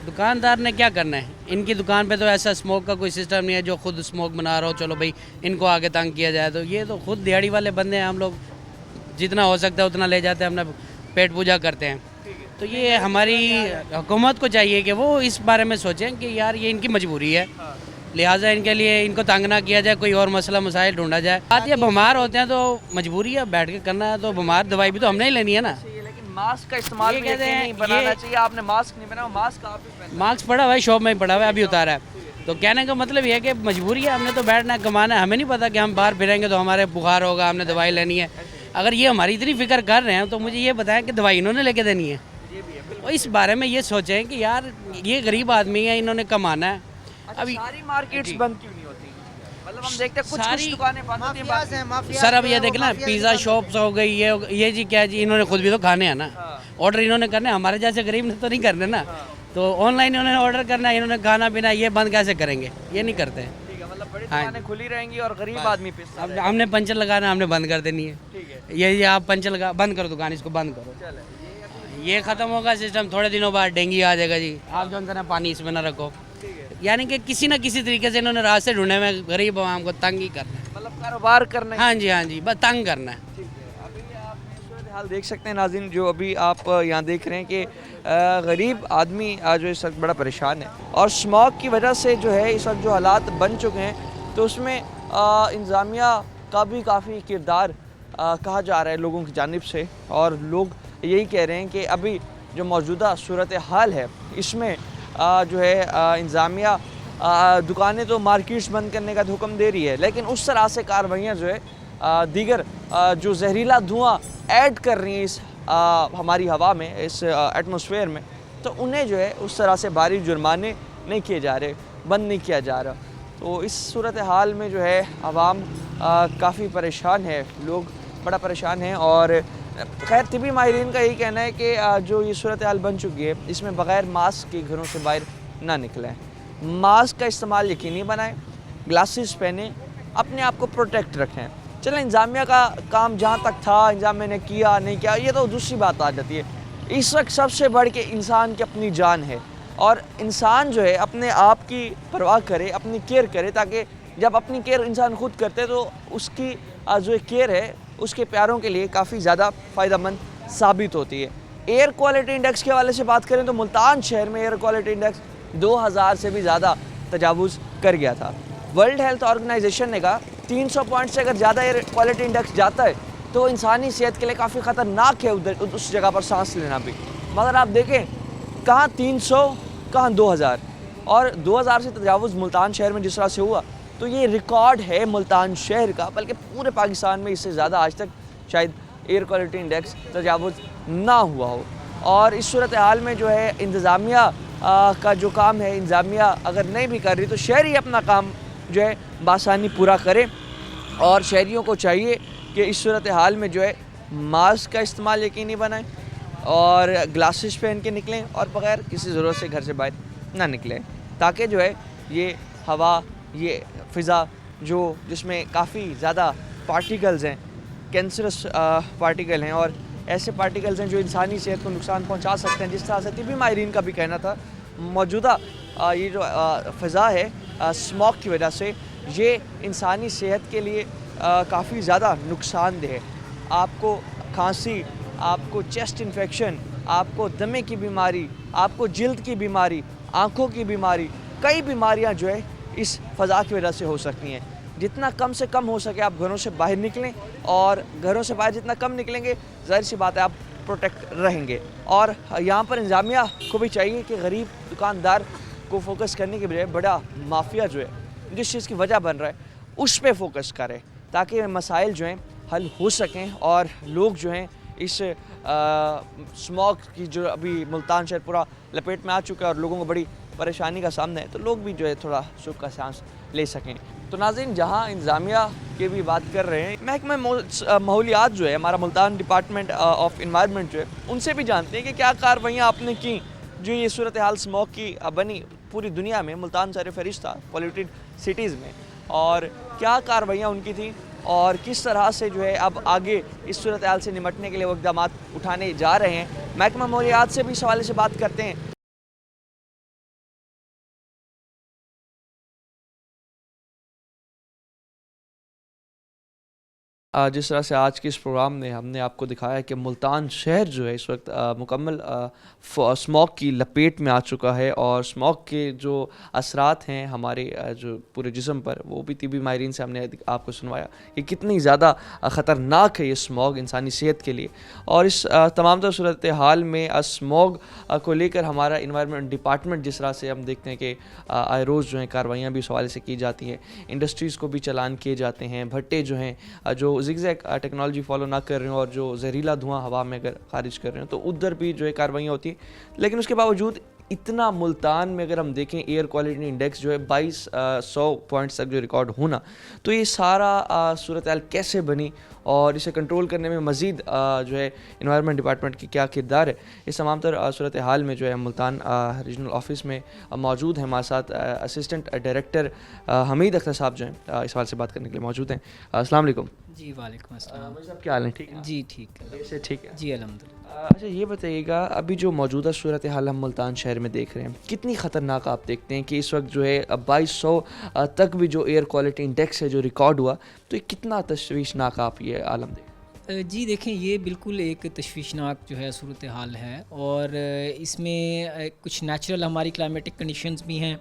दुकानदार ने क्या करना है? इनकी दुकान पे तो ऐसा स्मोक का कोई सिस्टम नहीं है जो खुद स्मोक बना रहा हो, चलो भाई इनको आगे तंग किया जाए। तो ये तो खुद दिहाड़ी वाले बंदे हैं, हम लोग जितना हो सकता है उतना ले जाते हैं, अपना पेट पूजा करते हैं। तो ये हमारी हुकूमत को चाहिए कि वो इस बारे में सोचें कि यार ये इनकी मजबूरी है, लिहाजा इनके लिए इनको तंग ना किया जाए, कोई और मसला मसाइल ढूंढा जाए। बात ये बीमार होते हैं तो मजबूरी है, बैठ के करना है, तो बीमार दवाई भी तो हमने ही लेनी है ना। लेकिन मास्क का इस्तेमाल भी नहीं बनाना चाहिए। आपने मास्क नहीं बनाया, मास्क आप भी पहने। मास्क पड़ा हुआ है, शॉप में ही पड़ा हुआ है, अभी उतारा है। तो कहने का मतलब ये है कि मजबूरी है, हमने तो बैठना है, कमाना है। हमें नहीं पता कि हम बाहर फिरेंगे तो हमारे बुखार होगा, हमने दवाई लेनी है। अगर ये हमारी इतनी फिक्र कर रहे हैं तो मुझे ये बताएं कि दवाई इन्होंने लेके देनी है। और इस बारे में ये सोचें कि यार ये गरीब आदमी है, इन्होंने कमाना है। अभी सारी मार्केट्स बंद क्यों नहीं होती? मतलब हम देखते हैं कुछ दुकानें बंद होती हैं। सर अब ये देख ना, पिज़्ज़ा शॉप्स हो गई, ये जी क्या जी, इन्होंने खुद भी तो खाने हैं ना, ऑर्डर इन्होंने करने, हमारे जैसे गरीब ने तो नहीं करने ना। तो ऑनलाइन इन्होंने ऑर्डर करना है, इन्होंने खाना पीना, ये बंद कैसे करेंगे? ये नहीं करते हैं। मतलब बड़ी दुकानें खुली रहेंगी और गरीब आदमी पे अब हमने पंचर लगाना, हमने बंद कर देनी है। ये आप पंचर लगा, बंद करो दुकान, इसको बंद करो, ये ख़त्म होगा सिस्टम। थोड़े दिनों बाद डेंगू आ जाएगा जी, आप जो अंदर पानी इसमें ना रखो। यानी कि किसी न किसी तरीके से इन्होंने रास्ते ढूंढे में गरीब आवाम को तंग ही करना है, मतलब कारोबार करना है। हाँ जी, बस तंग करना है। अभी आप सूरत हाल देख सकते हैं नाज़रीन, जो अभी आप यहाँ देख रहे हैं कि गरीब आदमी जो इस वक्त बड़ा परेशान है और स्मॉग की वजह से जो है इस वक्त जो हालात बन चुके हैं, तो उसमें इंतज़ामिया का भी काफ़ी किरदार कहा जा रहा है लोगों की जानिब से। और लोग यही कह रहे हैं कि अभी जो मौजूदा सूरत हाल है इसमें जो है इंतज़ामिया दुकानें तो मार्केट्स बंद करने का हुक्म दे रही है, लेकिन उस तरह से कार्रवाइयाँ जो है दीगर जो जहरीला धुआं ऐड कर रही हैं इस हमारी हवा में, इस एटमॉस्फेयर में, तो उन्हें जो है उस तरह से भारी जुर्माने नहीं किए जा रहे, बंद नहीं किया जा रहा। तो इस सूरत हाल में जो है आवाम काफ़ी परेशान है, लोग बड़ा परेशान हैं। और खैर तिबी माहिरीन का यही कहना है कि जो ये सूरत हाल बन चुकी है इसमें बग़ैर मास्क के घरों से बाहर ना निकलें, मास्क का इस्तेमाल यकीनी बनाएं, ग्लासेस पहनें, अपने आप को प्रोटेक्ट रखें। चलें इंतज़ामिया का काम जहाँ तक था, इंतज़ामिया ने किया नहीं किया, ये तो दूसरी बात आ जाती है। इस वक्त सबसे बढ़ के इंसान की अपनी जान है, और इंसान जो है अपने आप की परवाह करे, अपनी केयर करे, ताकि जब अपनी केयर इंसान खुद करते हैं तो उसकी जो केयर है उसके प्यारों के लिए काफ़ी ज़्यादा फ़ायदेमंद साबित होती है। एयर क्वालिटी इंडेक्स के हवाले से बात करें तो मुल्तान शहर में एयर क्वालिटी इंडेक्स 2000 से भी ज़्यादा तजावुज़ कर गया था। वर्ल्ड हेल्थ ऑर्गेनाइजेशन ने कहा 300 पॉइंट से अगर ज़्यादा एयर क्वालिटी इंडेक्स जाता है तो इंसानी सेहत के लिए काफ़ी ख़तरनाक है उधर उस जगह पर सांस लेना भी। मगर आप देखें कहाँ 300 कहाँ 2000, और 2000 से तजावुज़ मुल्तान शहर में जिस तरह से हुआ तो ये रिकॉर्ड है मुल्तान शहर का, बल्कि पूरे पाकिस्तान में इससे ज़्यादा आज तक शायद एयर क्वालिटी इंडेक्स तजावुज़ ना हुआ हो। और इस सूरत हाल में जो है इंतज़ामिया का जो काम है, इंतज़ामिया अगर नहीं भी कर रही तो शहरी अपना काम जो है बासानी पूरा करें, और शहरियों को चाहिए कि इस सूरत हाल में जो है मास्क का इस्तेमाल यकीनी बनाएं और ग्लासेस पहन के निकलें और बग़ैर किसी ज़रूरत से घर से बाहर ना निकलें, ताकि जो है ये हवा, ये फ़िज़ा जो जिसमें काफ़ी ज़्यादा पार्टिकल्स हैं, कैंसरस पार्टिकल हैं और ऐसे पार्टिकल्स हैं जो इंसानी सेहत को नुकसान पहुंचा सकते हैं, जिस तरह से तिब्बी माहिरीन का भी कहना था मौजूदा ये जो फ़िज़ा है स्मॉग की वजह से ये इंसानी सेहत के लिए काफ़ी ज़्यादा नुकसानदेह है। आपको खांसी, आपको चेस्ट इन्फेक्शन, आपको दमे की बीमारी, आपको जिल्द की बीमारी, आँखों की बीमारी, कई बीमारियाँ जो है इस फ़ज़ा की वजह से हो सकती हैं। जितना कम से कम हो सके आप घरों से बाहर निकलें, और घरों से बाहर जितना कम निकलेंगे ज़ाहिर सी बात है आप प्रोटेक्ट रहेंगे। और यहाँ पर इंतज़ामिया को भी चाहिए कि गरीब दुकानदार को फोकस करने के बजाय बड़ा माफिया जो है जिस चीज़ की वजह बन रहा है उस पर फोकस करे, ताकि मसाइल जो हैं हल हो सकें और लोग जो हैं इस स्मॉग की जो अभी मुल्तान शहर पूरा लपेट में आ चुका है और लोगों को बड़ी परेशानी का सामना है, तो लोग भी जो है थोड़ा सुख का सांस ले सकें। तो नाज़रीन, जहाँ इंतज़ामिया की भी बात कर रहे हैं, महकमा माहौलियात जो है हमारा मुल्तान डिपार्टमेंट ऑफ इन्वायरमेंट जो है उनसे भी जानते हैं कि क्या कार्रवाइयाँ आपने की जो ये सूरत हाल स्मॉग की बनी पूरी दुनिया में, मुल्तान सर फहरिस्त था पॉल्यूटेड सिटीज़ में, और क्या कार्रवाइयाँ उनकी थी और किस तरह से जो है अब आगे इस सूरत हाल से निपटने के लिए वो इक़दाम उठाने जा रहे हैं। महकमा माहौलियात से भी इस हवाले से बात करते हैं। जिस तरह से आज के इस प्रोग्राम में हमने आपको दिखाया कि मुल्तान शहर जो है इस वक्त मुकम्मल स्मॉग की लपेट में आ चुका है, और स्मॉग के जो असरात हैं हमारे जो पूरे जिस्म पर, वो भी तिब्बी माहिरीन से हमने आपको सुनवाया कि कितनी ज़्यादा ख़तरनाक है ये स्मॉग इंसानी सेहत के लिए। और इस तमाम तर सूरत हाल में स्मॉग को लेकर हमारा इन्वायरमेंट डिपार्टमेंट जिस तरह से हम देखते हैं कि आए रोज़ जो हैं कार्रवाइयाँ भी इस हवाले से की जाती हैं, इंडस्ट्रीज़ को भी चलान किए जाते हैं, भट्टे जो हैं जो ज़िगज़ैग टेक्नोलॉजी फॉलो ना कर रहे हो और जो जहरीला धुआं हवा में अगर खारिज कर रहे हो तो उधर भी जो है कार्रवाइयाँ होती हैं। लेकिन उसके बावजूद इतना मुल्तान में अगर हम देखें एयर क्वालिटी इंडेक्स जो है 2200 पॉइंट्स तक जो रिकॉर्ड होना, तो ये सारा सूरत हाल कैसे बनी और इसे कंट्रोल करने में मज़ीद जो है इन्वायरमेंट डिपार्टमेंट की क्या किरदार है, इस तमाम तर सूरत हाल में जो है मुल्तान रीजनल ऑफिस में मौजूद हैं हमारे साथ असिस्टेंट डायरेक्टर हमीद अख्तर साहब जो हैं इस हवाले से बात करने के लिए मौजूद हैं। अस्सलाम वालेकुम। जी वालेकुम अस्सलाम। साहब क्या हाल है? ठीक है जी ठीक है। ऐसे ठीक है जी अल्हम्दुलिल्लाह। अच्छा ये बताइएगा, अभी जो मौजूदा सूरत हाल हम मुल्तान शहर में देख रहे हैं कितनी ख़तरनाक आप देखते हैं कि इस वक्त जो है 2200 तक भी जो एयर क्वालिटी इंडेक्स है जो रिकॉर्ड हुआ, तो ये कितना तशवीशनाक आप ये आलम दें? जी देखें, ये बिल्कुल एक तशवीशनाक जो है सूरत हाल है, और इसमें कुछ नेचुरल हमारी क्लाइमेटिक कंडीशंस भी हैं,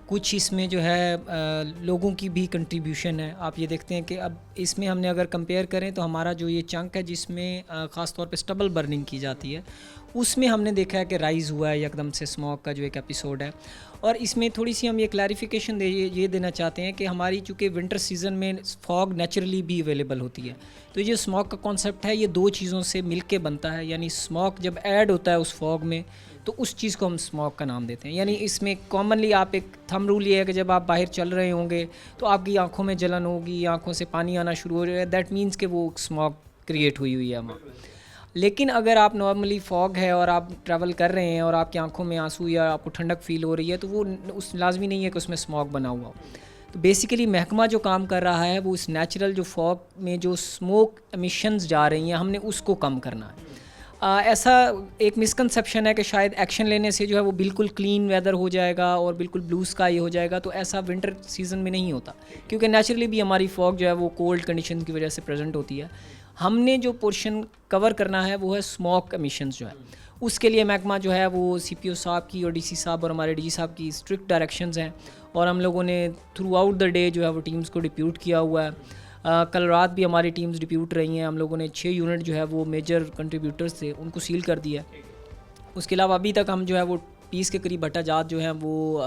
कुछ इसमें जो है लोगों की भी कंट्रीब्यूशन है। आप ये देखते हैं कि अब इसमें हमने अगर कंपेयर करें तो हमारा जो ये चंक है जिसमें ख़ास तौर पे स्टबल बर्निंग की जाती है, उसमें हमने देखा है कि राइज़ हुआ है एकदम से स्मॉग का जो एक एपिसोड है। और इसमें थोड़ी सी हम ये क्लैरिफिकेशन ये देना चाहते हैं कि हमारी चूँकि विंटर सीज़न में फॉग नेचुरली भी अवेलेबल होती है, तो ये स्मॉग का कॉन्सेप्ट है ये दो चीज़ों से मिल के बनता है, यानी स्मॉग जब ऐड होता है उस फॉग में तो उस चीज़ को हम स्मॉग का नाम देते हैं। यानी इसमें कॉमनली आप एक थंब रूल ये है कि जब आप बाहर चल रहे होंगे तो आपकी आंखों में जलन होगी, आंखों से पानी आना शुरू हो जाएगा, दैट मीन्स कि वो स्मॉग क्रिएट हुई है वहाँ। लेकिन अगर आप नॉर्मली फॉग है और आप ट्रैवल कर रहे हैं और आपकी आंखों में आंसू या आपको ठंडक फील हो रही है, तो वो उस लाजमी नहीं है कि उसमें स्मॉग बना हुआ हो। تو بیسیکلی محکمہ جو کام کر رہا ہے وہ اس نیچرل جو فاگ میں جو اسموک ایمیشنز جا رہی ہیں ہم نے اس کو کم کرنا ہے. ایسا ایک مسکنسیپشن ہے کہ شاید ایکشن لینے سے جو ہے وہ بالکل کلین ویدر ہو جائے گا اور بالکل بلو اسکائی ہو جائے گا, تو ایسا ونٹر سیزن میں نہیں ہوتا, کیونکہ نیچرلی بھی ہماری فاگ جو ہے وہ کولڈ کنڈیشن کی وجہ سے پریزنٹ ہوتی ہے. ہم نے جو پورشن کور کرنا ہے وہ ہے اسموک ایمیشنز جو ہے. اس کے لیے محکمہ جو ہے وہ سی پی او صاحب کی اور ڈی سی صاحب اور ہمارے ڈی جی صاحب کی اسٹرکٹ ڈائریکشنز ہیں, اور ہم لوگوں نے تھرو آؤٹ دا ڈے جو ہے وہ ٹیمز کو ڈپیوٹ کیا ہوا ہے. کل رات بھی ہماری ٹیمز ڈپیوٹ رہی ہیں. ہم لوگوں نے 6 یونٹ جو ہے وہ میجر کنٹریبیوٹرز تھے ان کو سیل کر دیا. اس کے علاوہ ابھی تک ہم جو ہے وہ 20 کے قریب بھٹا جات جو ہیں وہ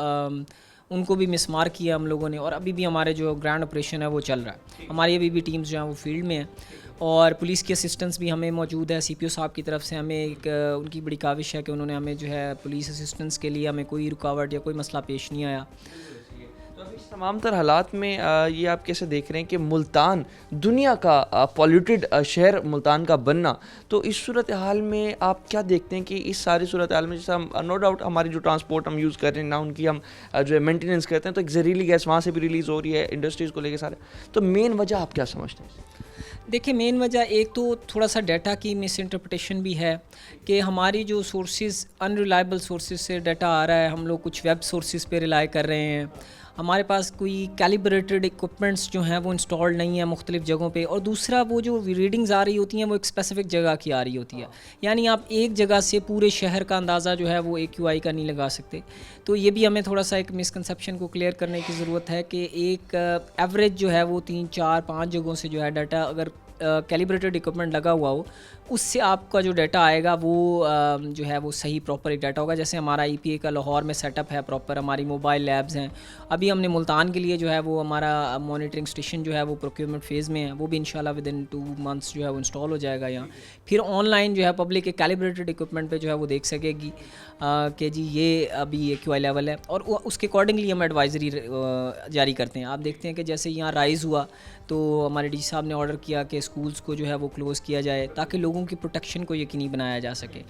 ان کو بھی مسمار کیا ہم لوگوں نے, اور ابھی بھی ہمارے جو گرینڈ آپریشن ہے وہ چل رہا ہے. ہماری ابھی بھی ٹیمز جو ہیں وہ فیلڈ میں ہیں, اور پولیس کی اسسٹنس بھی ہمیں موجود ہے. سی پی او صاحب کی طرف سے ہمیں ایک ان کی بڑی کاوش ہے کہ انہوں نے ہمیں جو ہے پولیس اسسٹنس کے لیے ہمیں کوئی رکاوٹ یا کوئی مسئلہ پیش نہیں آیا. اس تمام تر حالات میں یہ آپ کیسے دیکھ رہے ہیں کہ ملتان دنیا کا پولیوٹیڈ شہر ملتان کا بننا, تو اس صورتحال میں آپ کیا دیکھتے ہیں کہ اس ساری صورتحال میں جیسے ہم نو ڈاؤٹ ہماری جو ٹرانسپورٹ ہم یوز کر رہے ہیں نا ان کی ہم جو ہے مینٹیننس کرتے ہیں, تو ایک زہریلی گیس وہاں سے بھی ریلیز ہو رہی ہے انڈسٹریز کو لے کے سارے, تو مین وجہ آپ کیا سمجھتے ہیں؟ دیکھیں مین وجہ ایک تو تھوڑا سا ڈیٹا کی مس انٹرپریٹیشن بھی ہے کہ ہماری جو سورسز ان ریلائبل سورسز سے ڈیٹا آ رہا ہے, ہم لوگ کچھ ویب سورسز پہ ریلائی کر رہے ہیں. ہمارے پاس کوئی کیلیبریٹڈ اکوپمنٹس جو ہیں وہ انسٹالڈ نہیں ہیں مختلف جگہوں پہ, اور دوسرا وہ جو ریڈنگز آ رہی ہوتی ہیں وہ ایک اسپیسیفک جگہ کی آ رہی ہوتی ہے. یعنی آپ ایک جگہ سے پورے شہر کا اندازہ جو ہے وہ اے کیو آئی کا نہیں لگا سکتے. تو یہ بھی ہمیں تھوڑا سا ایک مسکنسیپشن کو کلیئر کرنے کی ضرورت ہے کہ ایک ایوریج جو ہے وہ 3 4 5 جگہوں سے جو ہے ڈیٹا اگر کیلیبریٹڈ اکوپمنٹ لگا ہوا ہو, اس سے آپ کا جو ڈیٹا آئے گا وہ جو ہے وہ صحیح پراپر ایک ڈیٹا ہوگا. جیسے ہمارا ای پی اے کا لاہور میں سیٹ اپ ہے پراپر, ہماری موبائل لیبز ہیں. ابھی ہم نے ملتان کے لیے جو ہے وہ ہمارا مانیٹرنگ اسٹیشن جو ہے وہ پروکیورمنٹ فیز میں ہے, وہ بھی انشاءاللہ ودن 2 months جو ہے وہ انسٹال ہو جائے گا یہاں. پھر آن لائن جو ہے پبلک ایک کیلیبریٹڈ اکوپمنٹ پہ جو ہے وہ دیکھ سکے گی کہ جی یہ ابھی اے کیو آئی لیول ہے, اور اس کے اکارڈنگلی ہم ایڈوائزری جاری کرتے ہیں. آپ دیکھتے ہیں کہ جیسے یہاں رائز ہوا تو ہمارے ڈی سی صاحب نے آرڈر کیا کہ اسکولس کو جو ہے وہ کلوز کیا جائے تاکہ لوگوں کی پروٹیکشن کو یقینی بنایا جا سکے.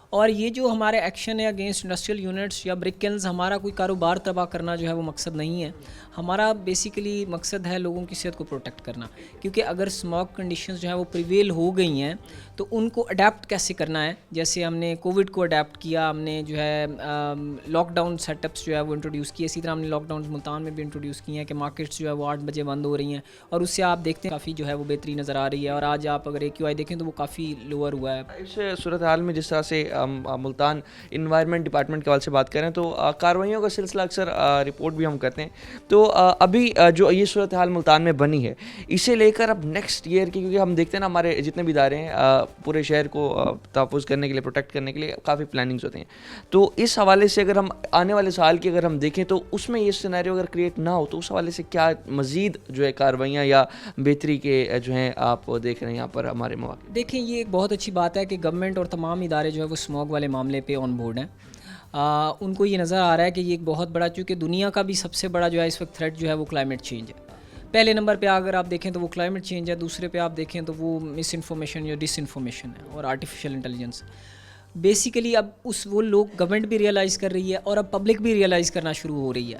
اور یہ جو ہمارے ایکشن ہے اگینسٹ انڈسٹریل یونٹس یا برک کلنز, ہمارا کوئی کاروبار تباہ کرنا جو ہے وہ مقصد نہیں ہے. ہمارا بیسیکلی مقصد ہے لوگوں کی صحت کو پروٹیکٹ کرنا, کیونکہ اگر اسموک کنڈیشنز جو ہیں وہ پریویل ہو گئی ہیں تو ان کو اڈیپٹ کیسے کرنا ہے. جیسے ہم نے کووڈ کو اڈیپٹ کیا, ہم نے جو ہے لاک ڈاؤن سیٹ اپس جو ہے وہ انٹروڈیوس کیے, اسی طرح ہم نے لاک ڈاؤن ملتان میں بھی انٹروڈیوس کیے ہیں کہ مارکیٹس جو ہے وہ 8 بجے بند ہو رہی ہیں, اور اس سے آپ دیکھتے ہیں کافی جو ہے وہ بہتری نظر آ رہی ہے. اور آج آپ اگر اے کیو آئی دیکھیں تو وہ کافی لوور ہوا ہے. اس صورتحال میں جس طرح سے ملتان انوائرمنٹ ڈپارٹمنٹ کے حوالے سے بات کریں تو کارروائیوں کا سلسلہ اکثر رپورٹ بھی ہم کرتے ہیں, تو ابھی جو یہ صورتحال ملتان میں بنی ہے اسے لے کر اب نیکسٹ ایئر کی, کیونکہ ہم دیکھتے ہیں نا ہمارے جتنے بھی ادارے ہیں پورے شہر کو تحفظ کرنے کے لیے پروٹیکٹ کرنے کے لیے کافی پلاننگز ہوتے ہیں, تو اس حوالے سے اگر ہم آنے والے سال کی اگر ہم دیکھیں تو اس میں یہ سینیریو اگر کریٹ نہ ہو تو اس حوالے سے کیا مزید جو ہے کارروائیاں یا بہتری کے جو ہیں آپ دیکھ رہے ہیں یہاں پر ہمارے مواقع؟ دیکھیں یہ ایک بہت اچھی بات ہے کہ گورنمنٹ اور تمام ادارے جو ہے وہ اسموگ والے معاملے پہ آن بورڈ ہیں. ان کو یہ نظر آ رہا ہے کہ یہ ایک بہت بڑا, چونکہ دنیا کا بھی سب سے بڑا جو ہے اس وقت تھریٹ جو ہے وہ کلائمیٹ چینج ہے. پہلے نمبر پہ اگر آپ دیکھیں تو وہ کلائمیٹ چینج ہے, دوسرے پہ آپ دیکھیں تو وہ مس انفارمیشن یا ڈس انفارمیشن ہے اور آرٹیفیشیل انٹیلیجنس. بیسیکلی اب وہ لوگ گورنمنٹ بھی ریئلائز کر رہی ہے اور اب پبلک بھی ریئلائز کرنا شروع ہو رہی ہے.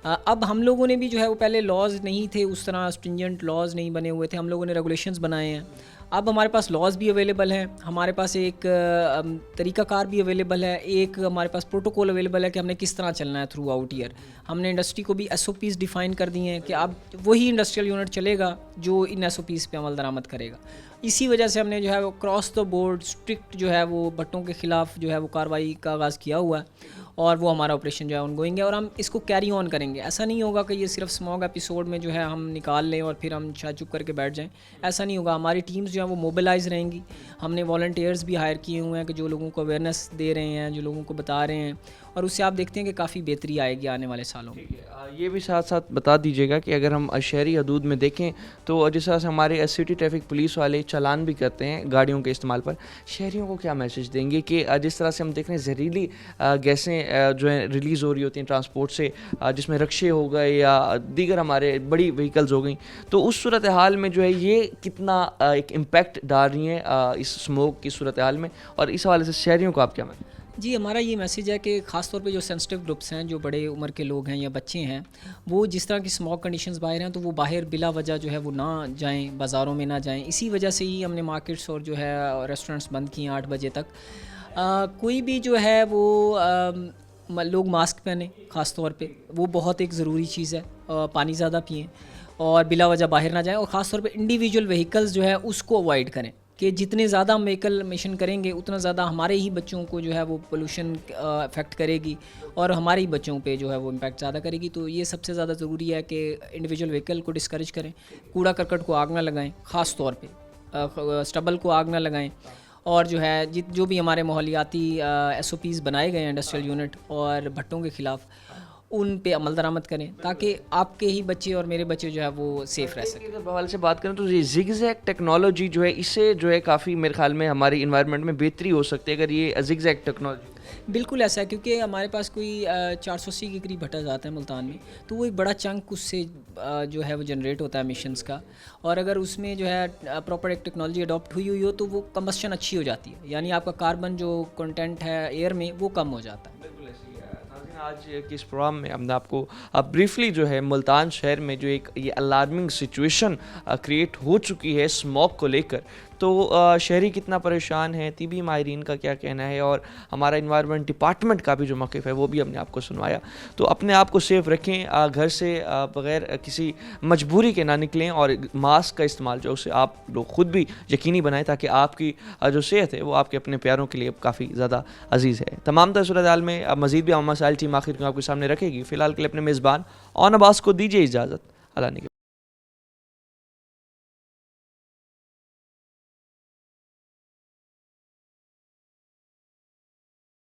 اب ہم لوگوں نے بھی جو ہے وہ پہلے لاز نہیں تھے اس طرح اسٹرنجنٹ لاز نہیں بنے ہوئے تھے, ہم لوگوں نے ریگولیشنز بنائے ہیں. اب ہمارے پاس لاز بھی اویلیبل ہیں, ہمارے پاس ایک طریقہ کار بھی اویلیبل ہے, ایک ہمارے پاس پروٹوکول اویلیبل ہے کہ ہم نے کس طرح چلنا ہے تھرو آؤٹ ایئر. ہم نے انڈسٹری کو بھی ایس او پیز ڈیفائن کر دی ہیں کہ اب وہی انڈسٹریل یونٹ چلے گا جو ان ایس او پیز پہ عمل درآمد کرے گا. اسی وجہ سے ہم نے جو ہے وہ کراس دا بورڈ اسٹرکٹ جو ہے وہ بھٹوں کے خلاف جو ہے وہ کارروائی کا آغاز کیا ہوا ہے, اور وہ ہمارا آپریشن جو ہے آن گوئنگ ہے, اور ہم اس کو کیری آن کریں گے. ایسا نہیں ہوگا کہ یہ صرف اسموگ ایپیسوڈ میں جو ہے ہم نکال لیں اور پھر ہم چاہ چپ کر کے بیٹھ جائیں, ایسا نہیں ہوگا. ہماری ٹیمز جو ہیں وہ موبلائز رہیں گی. ہم نے والنٹیئرز بھی ہائر کیے ہوئے ہیں کہ جو لوگوں کو اویئرنیس دے رہے ہیں, جو لوگوں کو بتا رہے ہیں, اور اس سے آپ دیکھتے ہیں کہ کافی بہتری آئے گی آنے والے سالوں میں. یہ بھی ساتھ ساتھ بتا دیجیے گا کہ اگر ہم شہری حدود میں دیکھیں تو جس طرح سے ہمارے سٹی ٹریفک پولیس والے چالان بھی کرتے ہیں گاڑیوں کے استعمال پر, شہریوں کو کیا میسیج دیں گے کہ جس طرح سے ہم دیکھ رہے ہیں زہریلی گیسیں جو ہیں ریلیز ہو رہی ہوتی ہیں ٹرانسپورٹ سے, جس میں رکشے ہو گئے یا دیگر ہمارے بڑی وہیکلز ہو گئیں, تو اس صورتحال میں جو ہے یہ کتنا ایک امپیکٹ ڈال رہی ہیں اس اسموگ کی صورتحال میں, اور اس حوالے سے شہریوں کو آپ کیا جی ہمارا یہ میسیج ہے کہ خاص طور پہ جو سینسٹیو گروپس ہیں، جو بڑے عمر کے لوگ ہیں یا بچے ہیں، وہ جس طرح کی اسموک کنڈیشنز باہر ہیں تو وہ باہر بلا وجہ جو ہے وہ نہ جائیں، بازاروں میں نہ جائیں. اسی وجہ سے ہی ہم نے مارکیٹس اور جو ہے ریسٹورنٹس بند کیے ہیں 8 بجے تک. کوئی بھی جو ہے وہ لوگ ماسک پہنیں خاص طور پہ، وہ بہت ایک ضروری چیز ہے. پانی زیادہ پئیں اور بلا وجہ باہر نہ جائیں، اور خاص طور پہ انڈیویجول وہیکلز جو ہے اس کو اوائڈ کریں کہ جتنے زیادہ ہم وہیکل ایمیشن کریں گے اتنا زیادہ ہمارے ہی بچوں کو جو ہے وہ پولوشن افیکٹ کرے گی اور ہمارے ہی بچوں پہ جو ہے وہ امپیکٹ زیادہ کرے گی. تو یہ سب سے زیادہ ضروری ہے کہ انڈیویجول وہیکل کو ڈسکریج کریں، کوڑا کرکٹ کو آگ نہ لگائیں، خاص طور پہ اسٹبل کو آگ نہ لگائیں، اور جو ہے جو بھی ہمارے ماحولیاتی SOPs بنائے گئے ہیں انڈسٹریل یونٹ اور بھٹوں کے خلاف، ان پہ عمل درآمد کریں تاکہ آپ کے ہی بچے اور میرے بچے جو ہے وہ سیف رہ سکیں. اگر حوالے سے بات کریں تو یہ زگ زیگ ٹیکنالوجی جو ہے اس سے جو ہے کافی میرے خیال میں ہماری انوائرمنٹ میں بہتری ہو سکتی ہے اگر یہ زگ زیگ ٹیکنالوجی. بالکل ایسا ہے، کیونکہ ہمارے پاس کوئی 480 کے قریب بھٹا جاتا ہے ملتان میں، تو وہ ایک بڑا چنک اس سے جو ہے وہ جنریٹ ہوتا ہے ایمیشنز کا، اور اگر اس میں جو ہے پراپر ایک ٹیکنالوجی اڈاپٹ ہوئی ہو تو وہ کمبسشن اچھی ہو جاتی ہے، یعنی آپ کا کاربن جو کنٹینٹ ہے ایئر میں وہ کم ہو جاتا ہے. آج کے اس پروگرام میں ہم نے آپ کو بریفلی جو ہے ملتان شہر میں جو ایک یہ الارمنگ سچویشن کریٹ ہو چکی ہے اسموک کو لے کر، تو شہری کتنا پریشان ہے، طبی ماہرین کا کیا کہنا ہے، اور ہمارا انوائرمنٹ ڈپارٹمنٹ کا بھی جو موقف ہے وہ بھی ہم نے آپ کو سنوایا. تو اپنے آپ کو سیف رکھیں، گھر سے بغیر کسی مجبوری کے نہ نکلیں، اور ماسک کا استعمال جو اسے آپ لوگ خود بھی یقینی بنائیں تاکہ آپ کی جو صحت ہے وہ آپ کے اپنے پیاروں کے لیے کافی زیادہ عزیز ہے. تمام تر صورتحال میں مزید بھی ہم مسائل ٹیم آخر کو آپ کے سامنے رکھے گی. فی الحال کے لیے اپنے میزبان اون عباس کو دیجیے اجازت. اللہ نے